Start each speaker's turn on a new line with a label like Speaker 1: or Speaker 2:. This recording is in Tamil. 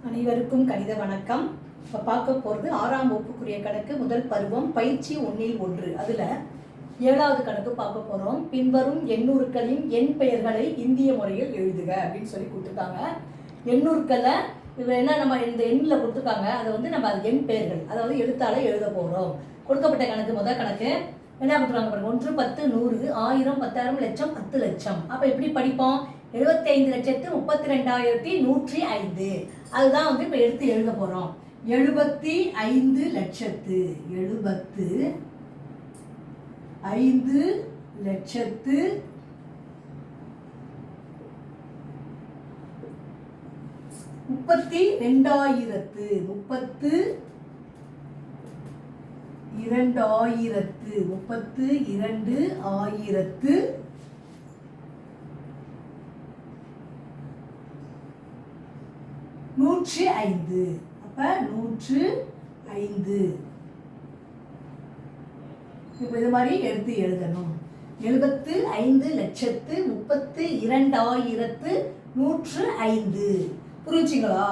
Speaker 1: அனைவருக்கும் கணித வணக்கம். இப்போ பார்க்க போகிறது 6ஆம் வகுப்புக்குரிய கணக்கு முதல் பருவம் பயிற்சி 1 அதில் 7வது கணக்கு பார்க்க போகிறோம். பின்வரும் எண்ணூறுக்களின் எண் பெயர்களை இந்திய முறையில் எழுதுக அப்படின்னு சொல்லி கொடுத்துருக்காங்க. எண்ணூறுக்களை இப்போ என்ன நம்ம இந்த எண்ணில் கொடுத்துருக்காங்க, அதை வந்து நம்ம அது எண் பெயர்கள் அதாவது எழுத்தால எழுத போகிறோம். கொடுக்கப்பட்ட கணக்கு முதல் கணக்கு என்ன கொடுத்துருக்காங்க பாருங்க. 1, 10, 100, 1000, 10,000, லட்சம், 10 லட்சம். அப்போ எப்படி படிப்போம்? 75,32,105. அதுதான் வந்து இப்போ எடுத்து எழுத போகிறோம். 75,00,000 105. அப்ப 105. இப்போ இது மாதிரி எடுத்து எழுதணும். 75,32,105. புரிஞ்சுங்களா?